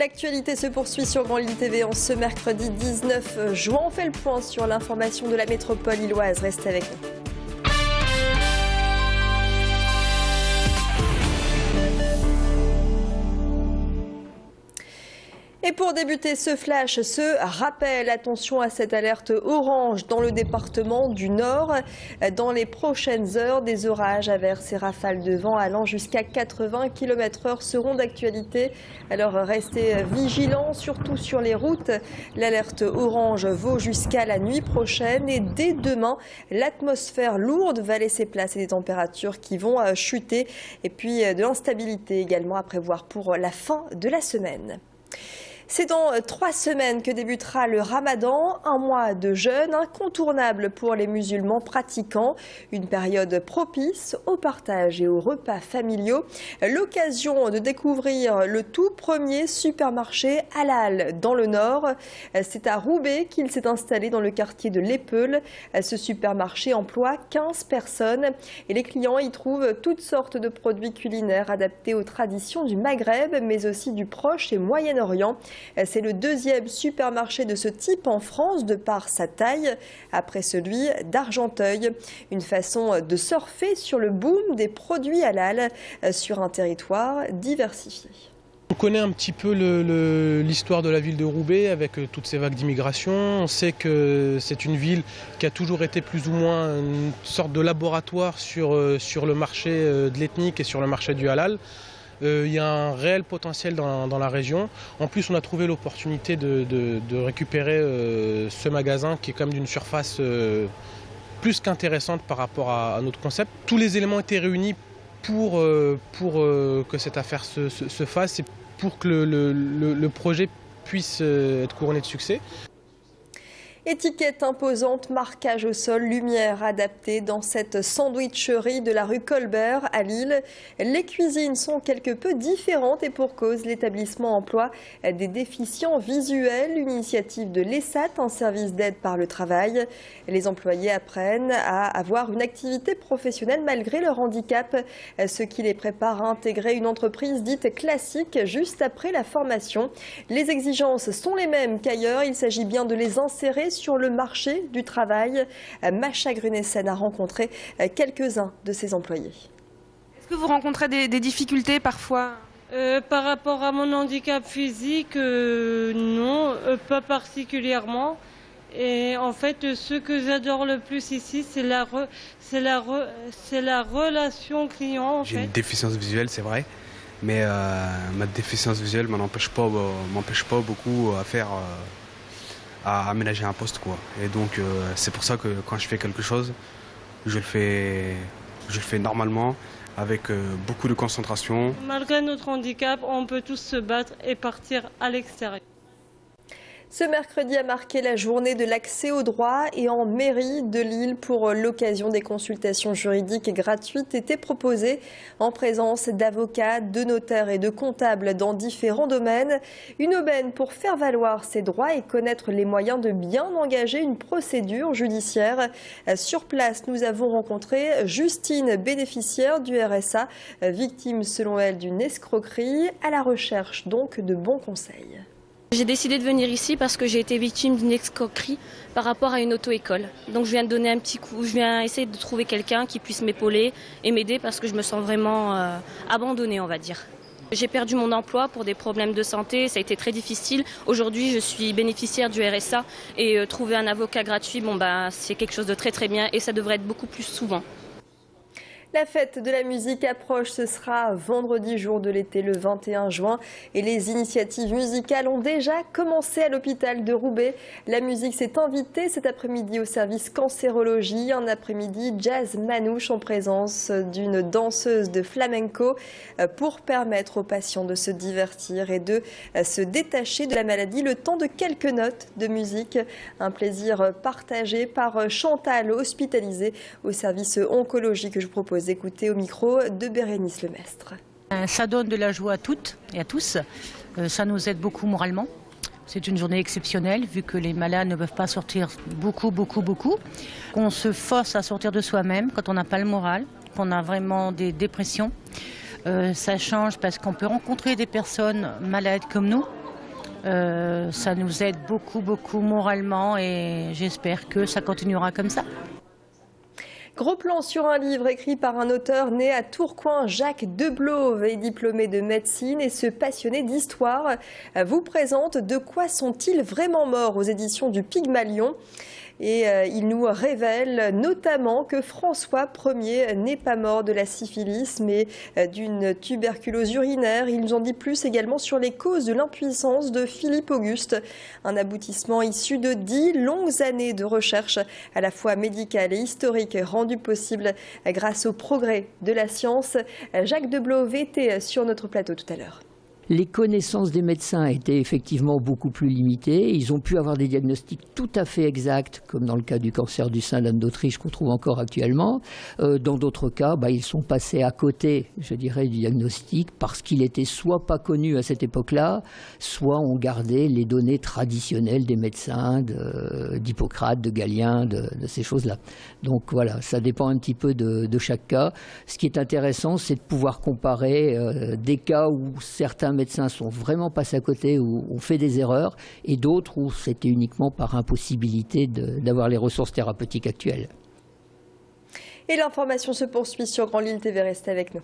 L'actualité se poursuit sur Grand Lille TV en ce mercredi 19 juin. On fait le point sur l'information de la métropole lilloise. Restez avec nous. Et pour débuter ce flash, ce rappel, attention à cette alerte orange dans le département du Nord. Dans les prochaines heures, des orages, averses et rafales de vent allant jusqu'à 80 km/h seront d'actualité. Alors restez vigilants, surtout sur les routes. L'alerte orange vaut jusqu'à la nuit prochaine et dès demain, l'atmosphère lourde va laisser place à des températures qui vont chuter. Et puis de l'instabilité également à prévoir pour la fin de la semaine. C'est dans 3 semaines que débutera le Ramadan, un mois de jeûne incontournable pour les musulmans pratiquants, une période propice au partage et aux repas familiaux. L'occasion de découvrir le tout premier supermarché halal dans le Nord. C'est à Roubaix qu'il s'est installé dans le quartier de l'Épeule. Ce supermarché emploie 15 personnes et les clients y trouvent toutes sortes de produits culinaires adaptés aux traditions du Maghreb, mais aussi du Proche et Moyen-Orient. C'est le deuxième supermarché de ce type en France de par sa taille, après celui d'Argenteuil. Une façon de surfer sur le boom des produits halal sur un territoire diversifié. On connaît un petit peu l'histoire de la ville de Roubaix avec toutes ces vagues d'immigration. On sait que c'est une ville qui a toujours été plus ou moins une sorte de laboratoire sur le marché de l'ethnique et sur le marché du halal. Il y a un réel potentiel dans la région. En plus, on a trouvé l'opportunité de récupérer ce magasin qui est quand même d'une surface plus qu'intéressante par rapport à notre concept. Tous les éléments étaient réunis pour que cette affaire se fasse et pour que le projet puisse être couronné de succès. Étiquette imposante, marquage au sol, lumière adaptée dans cette sandwicherie de la rue Colbert à Lille. Les cuisines sont quelque peu différentes et pour cause, l'établissement emploie des déficients visuels. Une initiative de l'ESAT, un service d'aide par le travail. Les employés apprennent à avoir une activité professionnelle malgré leur handicap, ce qui les prépare à intégrer une entreprise dite classique juste après la formation. Les exigences sont les mêmes qu'ailleurs, il s'agit bien de les insérer sur le marché du travail. Macha Grunessen a rencontré quelques-uns de ses employés. Est-ce que vous rencontrez des difficultés parfois? Par rapport à mon handicap physique, non, pas particulièrement. Et en fait, ce que j'adore le plus ici, c'est la relation client. J'ai une déficience visuelle, c'est vrai, mais ma déficience visuelle ne m'empêche pas beaucoup à aménager un poste, quoi. Et donc c'est pour ça que quand je fais quelque chose, je le fais normalement, avec beaucoup de concentration. Malgré notre handicap, on peut tous se battre et partir à l'extérieur. Ce mercredi a marqué la journée de l'accès au droit et en mairie de Lille pour l'occasion des consultations juridiques gratuites étaient proposées en présence d'avocats, de notaires et de comptables dans différents domaines. Une aubaine pour faire valoir ses droits et connaître les moyens de bien engager une procédure judiciaire. Sur place, nous avons rencontré Justine, bénéficiaire du RSA, victime selon elle d'une escroquerie, à la recherche donc de bons conseils. J'ai décidé de venir ici parce que j'ai été victime d'une escroquerie par rapport à une auto-école. Donc je viens de donner un petit coup, je viens essayer de trouver quelqu'un qui puisse m'épauler et m'aider parce que je me sens vraiment abandonnée, on va dire. J'ai perdu mon emploi pour des problèmes de santé, ça a été très difficile. Aujourd'hui, je suis bénéficiaire du RSA et trouver un avocat gratuit, c'est quelque chose de très très bien et ça devrait être beaucoup plus souvent. La fête de la musique approche, ce sera vendredi, jour de l'été, le 21 juin. Et les initiatives musicales ont déjà commencé à l'hôpital de Roubaix. La musique s'est invitée cet après-midi au service cancérologie. Un après-midi jazz manouche en présence d'une danseuse de flamenco pour permettre aux patients de se divertir et de se détacher de la maladie le temps de quelques notes de musique. Un plaisir partagé par Chantal, hospitalisée au service oncologie que je propose d'écouter au micro de Bérénice Lemestre. Ça donne de la joie à toutes et à tous. Ça nous aide beaucoup moralement. C'est une journée exceptionnelle vu que les malades ne peuvent pas sortir beaucoup. On se force à sortir de soi-même quand on n'a pas le moral, qu'on a vraiment des dépressions. Ça change parce qu'on peut rencontrer des personnes malades comme nous Ça nous aide beaucoup, beaucoup moralement et j'espère que ça continuera comme ça. Gros plan sur un livre écrit par un auteur né à Tourcoing. Jacques Deblove est diplômé de médecine et ce passionné d'histoire vous présente De quoi sont-ils vraiment morts aux éditions du Pygmalion. Et il nous révèle notamment que François Ier n'est pas mort de la syphilis, mais d'une tuberculose urinaire. Il nous en dit plus également sur les causes de l'impuissance de Philippe Auguste. Un aboutissement issu de 10 longues années de recherche, à la fois médicale et historique, rendu possible grâce au progrès de la science. Jacques Deblove était sur notre plateau tout à l'heure. Les connaissances des médecins étaient effectivement beaucoup plus limitées. Ils ont pu avoir des diagnostics tout à fait exacts, comme dans le cas du cancer du sein d'Anne d'Autriche qu'on trouve encore actuellement. Dans d'autres cas, ils sont passés à côté, je dirais, du diagnostic parce qu'il était soit pas connu à cette époque-là, soit on gardait les données traditionnelles des médecins, d'Hippocrate, de Galien, de ces choses-là. Donc voilà, ça dépend un petit peu de chaque cas. Ce qui est intéressant, c'est de pouvoir comparer des cas où certains médecins sont vraiment passés à côté, où on fait des erreurs, et d'autres où c'était uniquement par impossibilité d'avoir les ressources thérapeutiques actuelles. Et l'information se poursuit sur Grand Lille TV, restez avec nous.